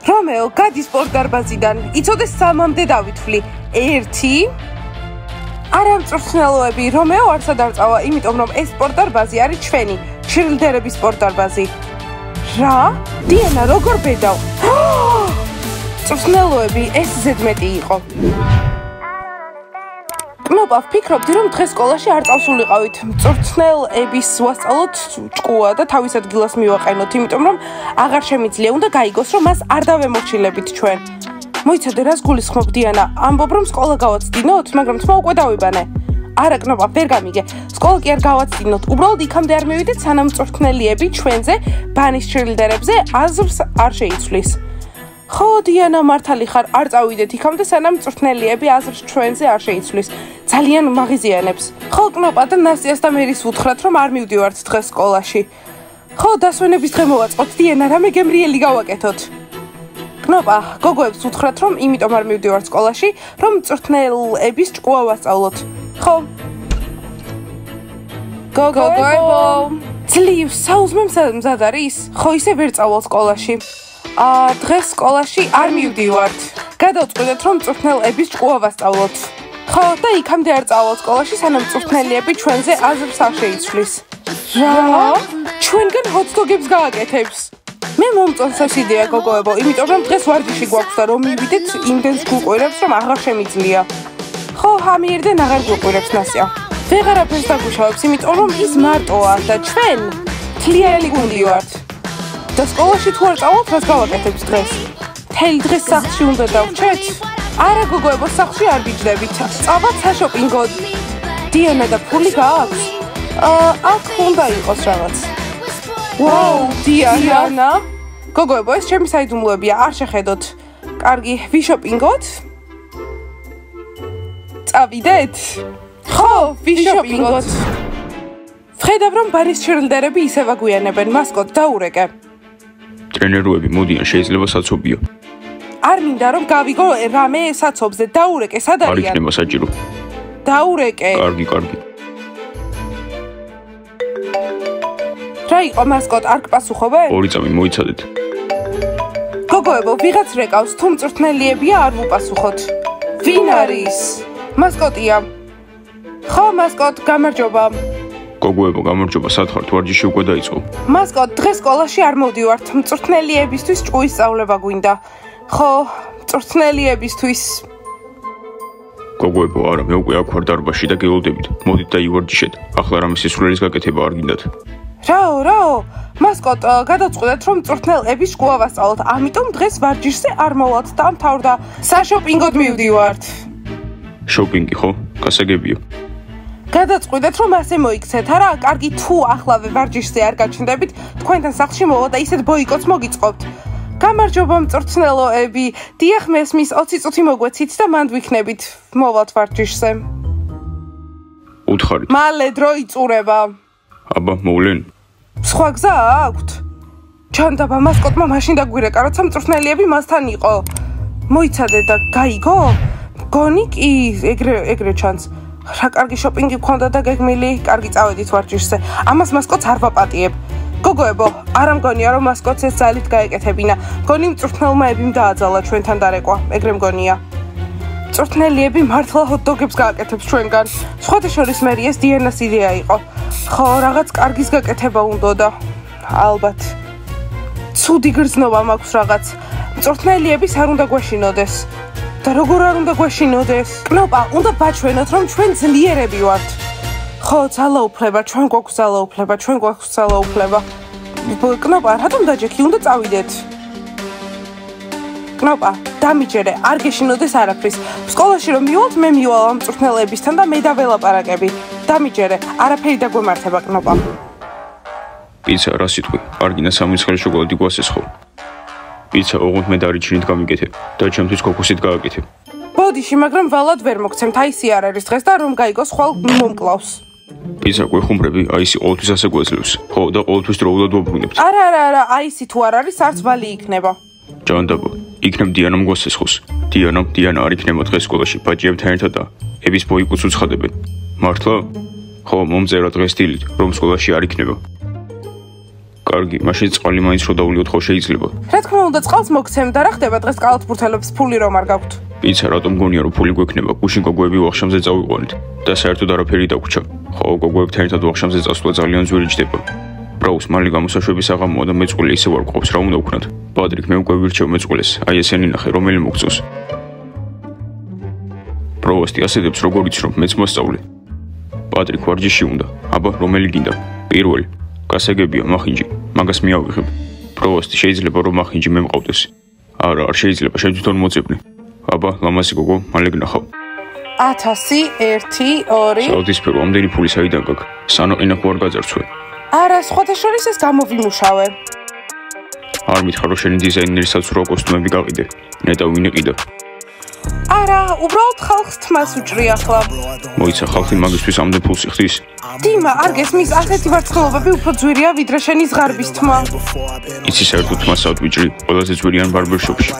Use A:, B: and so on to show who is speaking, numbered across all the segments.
A: რომეო, გადი სპორტ დარბაზიდან, იცოდეს 3-მდე დავითვლი. 1 არა მწვრთნელოები, რომეო არსად არ წავა, იმიტომ რომ ეს სპორტ დარბაზი არის ჩვენი, ჩირილდერების სპორტ დარბაზი. რა? დიანა, როგორ ბედავ? მწვრთნელოები, ეს ზედმეტი იყო. კნოპა, ვფიქრობდი, რომ დღეს სკოლაში არ წავსულიყავით. მწვრთნელების ვასწავლოთ ჭკუა და თავის ადგილას მივაყენოთ, იმიტომ რომ აღარ შემიძლია, უნდა გაიგოს, რომ მას არ დავემორჩილებით ჩვენ. მოიცადე, რას გულისხმობ, დიანა? ამბობ, რომ სკოლა გავაცდინოთ, მაგრამ თმა უკვე დავიბანე. არა, კნოპა, ვერ გამიგე. სკოლა კი არ გავაცდინოთ. უბრალოდ იქამდე არ მივიდეთ, სანამ მწვრთნელიები ჩვენზე, ბანის ჩირილდერებზე აზრს არ შეიცვლის. ხო, დიანა, მართალი ხარ, არ წავიდეთ იქამდე, სანამ მწვრთნელიები აზრს ჩვენზე არ შეიცვლის. ძალიან მაღიზიანებს. ხო, კნოპა და ნასტიას და მერის უთხრათ, რომ არ მივდივართ დღეს სკოლაში. ხო, დასვენების დღე მოვაწყოთ, დიანა, რამე გემრიელი გავაკეთოთ. კნოპა, გოგოებს უთხრათ, რომ იმიტომ არ მივდივართ სკოლაში, რომ მწვრთნელების ჭკუა ვასწავლოთ. ხო. გოგოებო, ძლივ, საუზმე მზად არის? ხო, ისე ვერ წავალ სკოლაში. დღეს სკოლაში არ მივდივართ. გადავწყვეტეთ, რომ მწვრთნელების ჭკუა ვასწავლოთ. ხო, და იქამდე არ წავალ სკოლაში, სანამ მწვრთნელიები ჩვენზე აზრს არ შეიცვლის. რა? ჩვენგან ჰოთ-დოგებს გააკეთებს. მე მომწონს ეს იდეა, გოგოებო, იმიტომ რომ დღეს ვარჯიში გვაქვს და რომ მივიდეთ, იმდენს გვუყვირებს, რომ აღარ შემიძლია. ხო, ამიერდენ აღარ გვუყვირებს ნასია. ვეღარაფერს დაგუშავებს, იმიტომ რომ ის მარტოა და ჩვენ თლიანი გუნდი ვართ. და სკოლაში თუ არ წავალთ, რას გავაკეთებს დღეს? მთელი დღეს სახლში უნდა დავრჩეთ? არა, გოგოებო, სახლში არ ვიჯდებით. წავალთ საშოპინგოდ. დიანა, და ფული გააქვს? აქ უნდა იყოს რაღაც. ვაუ, დიანა. გოგოებო, ეს ჩემი საიდუმლოებია, არ შეხედოთ. კარგი, ვიშოპინგოთ? წავიდეთ? ხო, ვიშოპინგოთ. ვხედავ, რომ ბანის ჩირილდერები ისევ აგვიანებენ, მასკოტ, დაურეკე.
B: ტრენეროები მოდიან, შეიძლება საცობია.
A: არ მინდა რომ გავიგო რამე საცობზე, დაურეკე, სად
B: არ
A: არიან?
B: იქნება საჭირო.
A: დაურეკე.
B: კარგი.
A: რა იყო მასკოტ, არ გპასუხობენ?
B: 2 წამი მოიცადეთ.
A: გოგოებო, ვიღაც რეკავს, თუ მწვრთნელიებია არ ვუპასუხოთ. ვინ არის? მასკოტია. ხო, მასკოტ, გამარჯობა.
B: გოგოებო, გამარჯობა, სად ხართ? ვარჯიში უკვე დაიწყო.
A: მასკოტ, დღეს სკოლაში არ მოვდივართ, მწვრთნელიებისთვის ჭკუის სწავლება გვინდა. ხო, მწვრთნელიებისთვის.
B: გოგოებო, არა, მე უკვე აქ ვარ დარბაზში და გელოდებით. მოდით და ივარჯიშეთ. ახლა რამე სისულელის გაკეთება არ გინდათ.
A: რაო, მასკოტ, გადავწყვეტეთ, რომ მწვრთნელების ჭკუა ვასწავლოთ, ამიტომ დღეს ვარჯიშზე არ მოვალთ და მთავრდა საშოპინგოდ მივდივართ.
B: შოპინგი, ხო? გასაგებია.
A: გადავწყვეტეთ, რომ ასე მოიქცეთ, არა? კარგი, თუ ახლავე ვარჯიშზე არ გაჩნდებით, თქვენთან სახლში მოვა და ისეთ ბოიკოტს მოგიწყობთ. გამარჯობა, მწვრთნელოები. დიახ, მესმის 20 წუთი მოგვეცით და მანდ ვიქნებით. მოვალთ ვარჯიშზე.
B: უთხარით.
A: მალე დრო იწურება.
B: აბა, მოვლენ.
A: სხვა გზა აქვთ? ჩანდაბა, მასკოტმა მაშინ დაგვირეკა, როცა მწვრთნელიები მასთან იყო. მოიცადე და გაიგო? გონი კი, ეგრე ჩანს. რა კარგი შოპინგი გქონდა და გეგმილი, კარგი წავედით ვარჯიშზე. ამას მასკოტს არ ვაპატიებ. გოგოებო, არ მგონია, რომ მასკოტს ეს ძალით გაეკეთებინა. მგონი მწვრთნელმა ებიმ დააძალა ჩვენთან დარეკვა, ეგრე მგონია. მწვრთნელიები მართლა ჰოთ-დოგებს გააკეთებს ჩვენგან. სხვათა შორის მერი ეს დიანას იდეა იყო. ხო, რაღაც კარგის გაკეთება უნდოდა. ალბათ. ცუდი გრძნობა მაქვს რაღაც. მწვრთნელიების არ უნდა გვეშინოდეს. და როგორ არ უნდა გვეშინოდეს? კნოპა, უნდა ბაჩვენოთ, რომ ჩვენ ძლიერები ვართ. ხო, ძალაუფლება, ჩვენ გვაქვს ძალაუფლება. კნოპა, რატომ დაჯექი? უნდა წავიდეთ. კნოპა, დამიჯერე, არ გეშინოდეს არაფრის. სკოლაში რომ მივალთ, მე მივალ ამ მწვრთნელებისთან და მე დაველაპარაკები. დამიჯერე, არაფერი დაგვემართება, კნოპა.
B: პიცა, რა სიტყვი? არგინა 3 ცხელი შოკოლადი გვასეს ხო? პიცა, ოღონდ მე დარიჩინით გამიგეთე და ჩემთვის ქოქოსით გააკეთე.
A: ბოდიში, მაგრამ ვალად ვერ მოგცემთ, აი ისი არ არის დღეს და რომ გაიგოს, ხვალ მომკლავს.
B: პიცა გვეხუმრები, აი ისი ყოველთვის ასე გვეძლევს. ხო, და ყოველთვის დროულად ვუბრუნებთ.
A: არა, აი ისი თუ არ არის, არც ვალი იქნება.
B: ჯანდაბო, იქნებ დიანამ გვასესხოს. დიანა არ იქნება დღეს სკოლაში, ბაჭიებთან ერთად და ების ბოიკოტს უცხადებენ. მართლა? ხო, მომწერა დღეს დილით, რომ სკოლაში არ იქნება. კარგი, მაშინ წყალი მაინც რო დავლიოთ ხო შეიძლება?
A: რა თქმა უნდა, წყალს მოგცემ და რა ხდება დღეს კალათბურთელებს ფული რომ არ გაქვთ?
B: პიცა რატომ გონია რომ ფული გვექნება? გუშინ გოგოები ვახშამზე წავიყვანეთ და საერთოდ არაფერი დაგვრჩა. ხო, გოგოებთან ერთად ვახშამზე წასვლა ძალიან ძვირი ჯდება. ბრაუს მალე გამოსაშვების აღამოა და მეწყვილე ისევ არ გვყავს, რა უნდა ვქნათ? პატრიკ, მე უკვე ვირჩევ მეწყვილეს. აი ესენი ნახე, რომელი მოგწოს. პროვოსტი ასეთებს როგორ იცნობ, მეც მოსწავლე. პატრიკ ვარჯიში უნდა. აბა, რომელი გინდა? პირველი. გასაგებია, მახინჯი. მაგას მიავიღებ. პროვოსტი შეიძლება რომ მახინჯი მე მყავდეს. არა, არ შეიძლება, შენ თვითონ მოწებნე. აბა, ლამაზი გოგო, მალე გნახავ.
A: 1000, 1, 2.
B: საუთისფერო, ამდენი ფული საიდან გაქვს? სანოყინა ხო არ გაძარცვე?
A: არა, სხვათა შორის ეს გამოვიმუშავე.
B: არ მითხრა რომ შენი დიზაინერის საცურაო კოსტუმები გაყიდე. ნეტა ვინ იყიდა?
A: არა, უბრალოდ ხალხს თმას უჭრი ახლა.
B: მოიცა ხალხი მაგისთვის ამდენ ფულს იხდის?
A: დიმა, არ გესმის, ასეთი ვარცხლობები უფრო ძვირია ვიდრე შენი ზღარბის თმა.
B: იცი საერთოდ თმასაც ვიჭრი, ყველაზე ძვირიან ბარბერშოპში.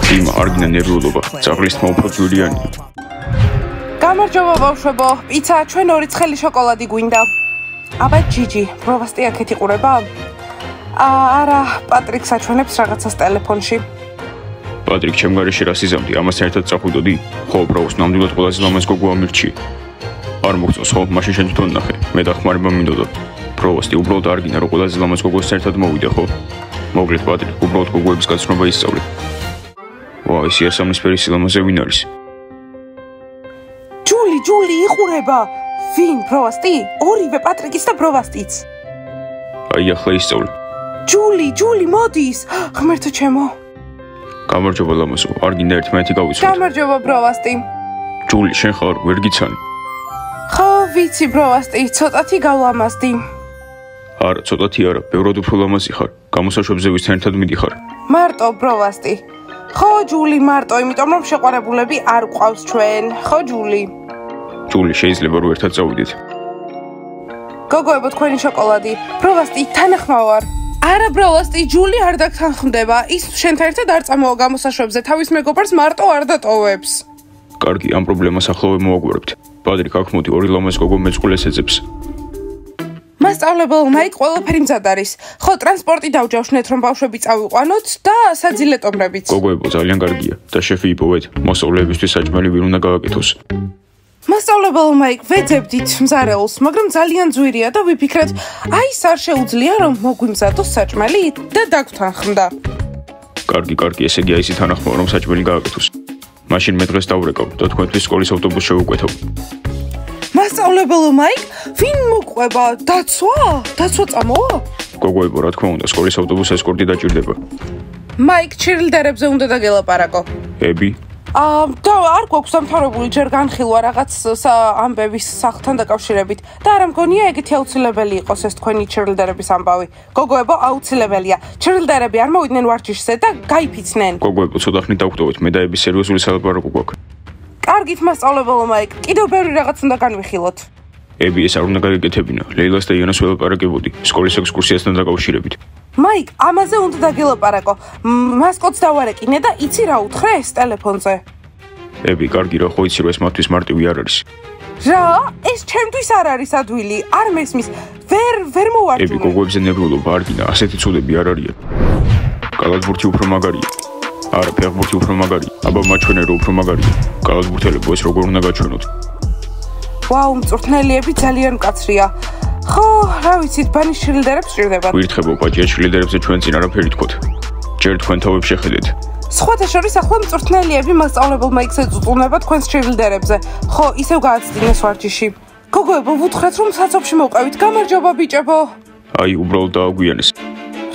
B: დიმა, არ გინდა ნერვიულობა, ძაღლის თმა უფრო ძვირიანია.
A: გამარჯობა ბავშვებო, პიცა, ჩვენ 2 ცხელი შოკოლადი გვინდა. აბა ჯიჯი, პროვასტი აქეთ იყურება? არა, პატრიკს აჩვენებს რაღაცას ტელეფონში.
B: პატრიკ, ჩემ გარეშე რა სიზამთე, ამასთან ერთად წახვიდოდი? ხო, ბრაუს, ნამდვილად ყველაზე ლამაზ გოგო ამირჩიე. არ მოგწონს ხო? მაშინ შენ თვითონ ნახე. მე დახმარება მინდოდა. პროვოსტი, უბრალოდ არ გინდა რომ ყველაზე ლამაზ გოგოს ერთად მოვიდე, ხო? მოგლეთ პატრიკ, უბრალოდ გოგოების გაცნობა ისწავლე. ვა, ეს იასამნისფერი სილამაზე ვინ არის?
A: ჯული იყურება. ვინ, პროვასტი? ორივე პატრიკის და პროვასტიც.
B: აი, ახლა ისწავლე.
A: ჯული, მოდის. ღმერთო ჩემო.
B: გამარჯობა ლამაზო, არ გინდა ერთმანეთი გავიცვლოთ?
A: გამარჯობა პროვასტი.
B: ჯული, შენ ხარ, ვერ გიცანი?
A: ხო, ვიცი პროვასტი, ცოტათი გავლამაზდი.
B: არა, ცოტათი არა, ბევრად უფრო ლამაზი ხარ. გამოსაშვებზე ვისთან ერთად მიდიხარ?
A: მარტო პროვასტი. ხო, ჯული, მარტო, იმიტომ რომ შეყვარებულები არ ყავს ჩვენ. ხო, ჯული.
B: ჯული, შეიძლება რომ ერთად წავიდეთ.
A: გოგოებო, თქვენი შოკოლადი. პროვასტი, თანახმა ვარ. არა, პროვასტი, ჯული არ დაგთანხმდება. ის შენთან ერთად არ წამოვა გამოსაშვებზე, თავის მეგობარს მარტო არ დატოვებს.
B: კარგი, ამ პრობლემას ახლავე მოვაგვარებთ. პატრიკ, აქ მოდი, ორი ლამაზ გოგო მეწყვილეს ეძებს.
A: მასწავლებელ მაიკ ყველაფერი მზად არის. ხო, ტრანსპორტი დავჯავშნეთ, რომ ბავშვები წავიყვანოთ და საძილეტომრებიც.
B: გოგოებო, ძალიან კარგია და შეფი იპოვეთ. მოსწავლეებისთვის საჭმელი ვინ უნდა გააკეთოს?
A: მასწავლებელ მაიკ, ვეძებდით მზარეულს, მაგრამ ძალიან ძვირია და ვიფიქრეთ, აი ის არ შეუძლია რომ მოგვიმზადოს საჭმელი და დაგვთანხმდა.
B: კარგი, ესე იგი აისი თანახმოა რომ საჭმელი გააკეთოს. მაშინ მე დღეს დავრეკავ და თქვენთვის სკოლის ავტობუსს შევუკვეთავ.
A: მასწავლებელ მაიკ, ვინ მოყვება? დაცვა წამოვა?
B: გოგოებო, რა თქმა უნდა, სკოლის ავტობუსს ესკორტი დაჭირდება.
A: მაიკ, ჩირილდერებზე უნდა დაგელაპარაკო.
B: ები?
A: და არ გვაქვს დამთავრებული ჯერ განხილვა რაღაც ამბების სახლთან დაკავშირებით და არ მგონია ეგეთი აუცილებელი იყოს ეს თქვენი ჩირილდერების ამბავი. გოგოებო, აუცილებელია. ჩირილდერები არ მოვიდნენ ვარჯიშზე და გაიფიცნენ.
B: გოგოებო, ცოტა ხნით დავგვდოვეთ, მე და ები სერიოზული სალაპარაკო გვაქვს.
A: კარგით, მასწავლებელ მაიკ, კიდევ ბევრი რაღაც უნდა განვიხილოთ.
B: ები, ეს არ უნდა გაგეკეთებინა. ლეილას და იანას ველაპარაკებოდი სკოლის ექსკურსიასთან დაკავშირებით.
A: მაიკ, ამაზე უნდა დაგელაპარაკო. მასკოტს დავარეკინე და იცი რა უთხრე ეს ტელეფონზე.
B: ები, კარგი რა, ხო იცი რომ ეს მათთვის მარტივი არ არის.
A: რა? ეს ჩემთვის არ არის ადვილი. არ მესმის. ვერ მოვარჯუნე.
B: ები, გოგოებზე ნერვიულობა არ გინდა, ასეთი ცუდები არ არიან. კალათბურთი უფრო მაგარია. არა, ფეხბურთი უფრო მაგარია. აბა მაჩვენე რომ უფრო მაგარია. კალათბურთელებო, ეს როგორ უნდა გაჩვენოთ?
A: ვაუ, მწვრთნელიები ძალიან მკაცრია. ხო, რა ვიცით, ბანის ჩილდერებს ჭირდებათ.
B: ვირთხებო, პაჭია ჩილდერებზე ჩვენ წინ არაფერი თქვათ. ჯერ თქვენ თავებს შეხედეთ.
A: სხვათა შორის ახლა მწვრთნელიები მასწავლებელ მაიკს ეწუწუნება თქვენს ჩილდერებზე. ხო, ისევ გააცდინეს ვარჯიში. გოგოებო, ვუთხრათ რომ საცობში მოვყევით. გამარჯობა ბიჭებო.
B: აი, უბრალოდ დააგვიანეს.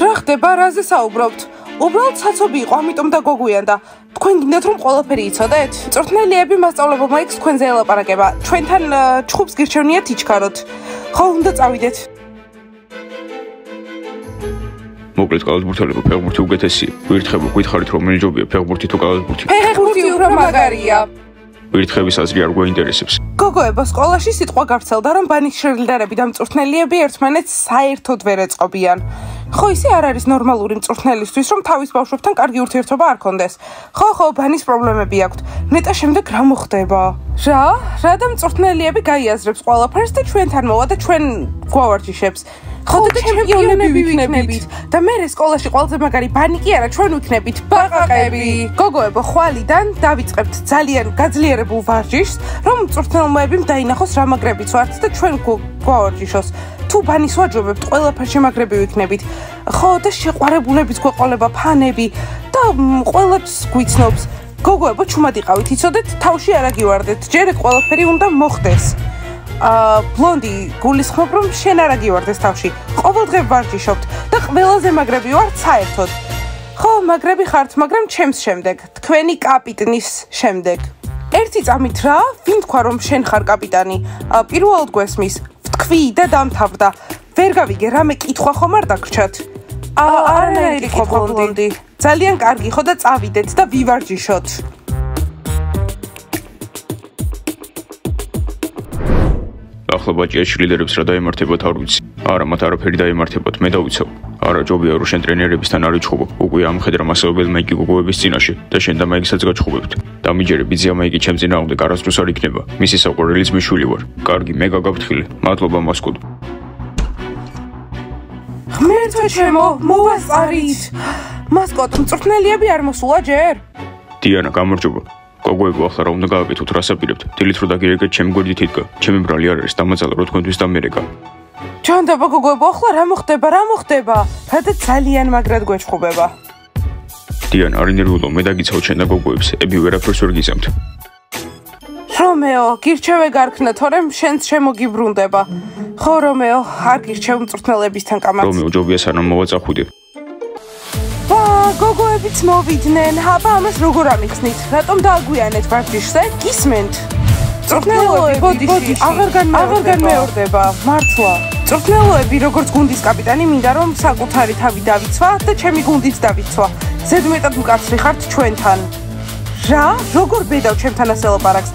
A: რა ხდება, რაზე საუბრობთ? უბრალოდ საცობი იყო, ამიტომ დაგოგვიანდა. თქვენ გინდათ რომ ყველაფერი იცოდეთ? მწვრთნელიები მასწავლებელ მაიკს თქვენზე ელაპარაკება. ჩვენთან ჩხუბს გირჩევნიათ იჩქაროთ. ხო, უნდა წავიდეთ.
B: მოკლედ, კალათბურთელებო, ფეხბურთი უკეთესია. ვირთხებო, გითხარით რომელი ჯობია, ფეხბურთი თუ კალათბურთი?
A: ფეხბურთი უფრო მაგარია.
B: ვირთხების აზრი არ გვაინტერესებს.
A: გოგოებო, სკოლაში სიტყვა გავრცელდა, რომ ბანის ჩილდერები და მწვრთნელიები ერთმანეთს საერთოდ ვერ ეწყობიან. ხო, ისე არ არის ნორმალური მწვრთნელისთვის, რომ თავის ბავშვებთან კარგი ურთიერთობა არ ქონდეს. ხო, ბანის პრობლემები აქვთ. ნეტა შემდეგ რა მოხდება? რა და მწვრთნელიები გაიაზრებს ყველაფერს და ჩვენთან მოვა და ჩვენ გვავარჯიშებს. ხოდა ჩემპიონები ვიქნებით და მე სკოლაში ყველაზე მაგარი ბანი კი არა ჩვენ ვიქნებით ბაყაყები. გოგოებო, ხვალიდან დავიწყებთ ძალიან გაძლიერებულ ვარჯიშს, რომ მწვრთნელები დაინახოს რა მაგრებიც ვართ და ჩვენ გვავარჯიშოს. თუ ბანის ვაჯობებთ, ყველაფერში მაგრები ვიქნებით. ხო და შეყვარებულებიც გვეყოლება ფანები და ყველაც გვიცნობს. გოგოებო, ჩუმად იყავით, იცოდეთ, თავში არ აგივარდეთ. ჯერ ყველაფერი უნდა მოხდეს. ბლონდი გულისხმობ რომ შენ არ აგივარდეს თავში. ყოველდღე ვარჯიშობთ და ყველაზე მაგრები ვართ საერთოდ. ხო, მაგრები ხართ, მაგრამ ჩემს შემდეგ, თქვენი კაპიტნის შემდეგ. ერთი წამით რა, ვინ თქვა რომ შენ ხარ კაპიტანი? პირველად გვესმის, ვთქვი და დამთავრდა. ვერ გავიგე, რამე კითხვა ხომ არ დაგრჩათ? არანაირი კითხვა ბლონდი. ძალიან კარგი, ხო და წავიდეთ და ვივარჯიშოთ.
B: ახლა ბაჭია შილიდერებს რა დაემართებათ არ ვიცი. არა, მათ არაფერი დაემართებათ, მე დავიცავ. არა, ჯობია რომ შენ ტრენერებისთან არ იჩხუბო. უკვე ამხედრა მასაობელ მაიკი გოგოების წინაშე და შენ და მაიკისაც გაჩხუბებთ. დამიჯერე ბიძია მაიკი ჩემ წინააღმდეგ არასდროს არ იქნება. მისი საყვარელის მეშვილი ვარ. კარგი, მე გაგაფრთხილე. მადლობა მასკოტ.
A: ღმერთო ჩემო, მოვასწარით. მასკოტ, მწვრთნელიები არ მოსულა ჯერ?
B: დიანა, გამარჯობა. გოგოებო, ახლა რა უნდა გააკეთოთ, რას აპირებთ? დილით რო დაგირეკეთ, ჩემი გვერდით იდგა. ჩემი ბრალი არ არის, დამაძალა რო თქვენთვის დამერეკა.
A: ჯანდაბა გოგოებო, ახლა რა მოხდება? რადგან ძალიან მაგრად გვეჩხუბება.
B: დიანა, არ ინერვიულო, მე დაგიცავ ჩვენ და გოგოებს, ები ვერაფერს ვერ გიზამთ.
A: რომეო, გირჩევე გარქნა, თორემ შენც შემოგიბრუნდება. ხო, რომეო, არ გირჩევ მწვრთნელებისთან კამათს.
B: რომეო, ჯობია სანამ მოვაწახუდე.
A: გოგოებიც მოვიდნენ, აბა ამას როგორ ამიხსნით? რატომ დააგვიანეთ ვარჯიშზე? გისმენთ? მწვრთნელოები, ბოდიში, აღარ განმეორდება, მართლა. მწვრთნელოები, როგორც გუნდის კაპიტანი, მინდა რომ საკუთარი თავი დავიცვა და ჩემი გუნდიც დავიცვა. ზედმეტად მკაცრი ხართ ჩვენთან. რა? როგორ ბედავ ჩემთან ასე ლაპარაკს?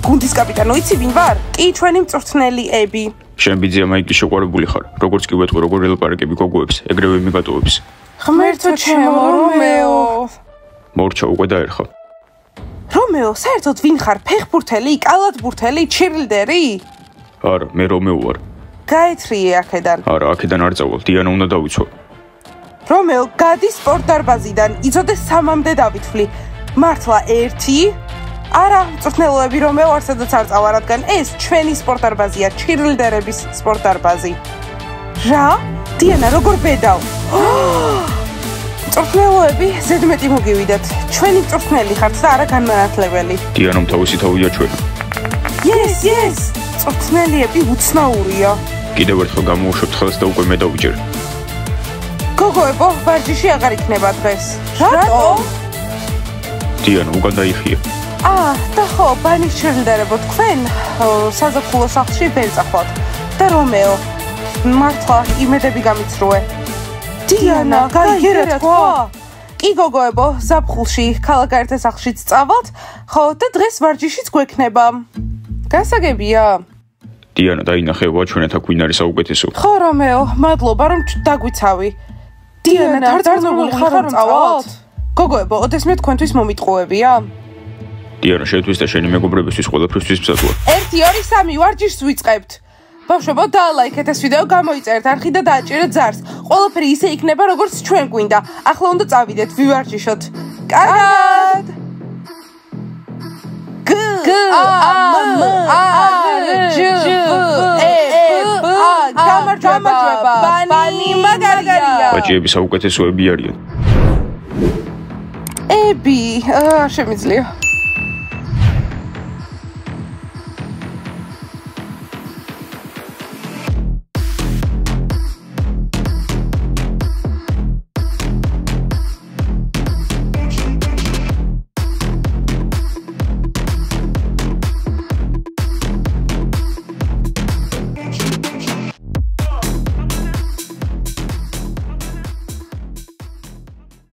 A: გუნდის კაპიტანო, იცი ვინ ვარ? კი, ჩვენი მწვრთნელიები.
B: შენ ბიძია მაიკი შეყვარებული ხარ. როგორც კი ვეტყვი, როგორ ელაპარაკები გოგოებს, ეგრევე მიგატოვებს.
A: ღმერთო ჩემო, რომეო.
B: მორჩა უკვე დაერხა.
A: რომეო, საერთოდ ვინ ხარ? ფეხბურთელი, კალათბურთელი, ჩირილდერი?
B: არა, მე რომეო ვარ.
A: გაეთრიე აქედან.
B: არა, აქედან არ წავალ, დიანა უნდა დავიცვა.
A: რომეო, გადი სპორტ დარბაზიდან, იცოდე 3-მდე დავითვლი. მართლა 1? არა, მწვრთნელოები რომეო არსადაც არ წავა, რადგან ეს ჩვენი სპორტ დარბაზია, ჩირილდერების სპორტ დარბაზი. რა? დიანა, როგორ ბედავ? მწვრთნელოები, ზედმეტი მოგივიდეთ. ჩვენი მწვრთნელი ხართ და არა განმანათლებელი.
B: დიანომ თავისი თავია ჩვენ.
A: Yes. მწვრთნელიები უცნაურია.
B: კიდევ ერთხელ გამოუშვებთ ხელს და უკვე მე დავიჯერ.
A: გოგოებო, ვარჯიში აღარ იქნება დღეს. რატომ?
B: დიანა, უკან დაიხია.
A: და ხო, ბანის ჩერლდერებო, თქვენ საზაფხულო სახლში ვერ წახვალთ. და რომეო, მართლა იმედები გამიცრუე. დიანა, გაიგერა თქვა? კი გოგოებო, ზაფხულში ქალაქგარეთ სახლშიც წავალთ, ხო და დღეს ვარჯიშიც გვექნება. გასაგებია?
B: დიანა, დაინახევა ჩვენეთ აქ ვინ არის საუკეთესო.
A: ხო რომეო, მადლობა რომ დაგვიცავი. დიანა, დარწმუნებული ხარ რომ წავალთ? გოგოებო, ოდეს მე თქვენთვის მომიტყუებია?
B: დიანა, შენთვის და შენი მეგობრებისთვის ყველაფერთვის მსაჯულა.
A: 1, 2, 3 ვარჯიშს ვიწყებთ. ბავშვებო, დაალაიქეთ ეს ვიდეო, გამოიწერეთ არხი და დააჭერეთ ზარს. ყველაფერი ისე იქნება, როგორც ჩვენ გვინდა. ახლა უნდა წავიდეთ, ვივარჯიშოთ. კარგად! გამარჯვება, ბანი მაგარია.
B: ბაჭიები საუკეთესოები არიან.
A: ები, არ შემიძლია.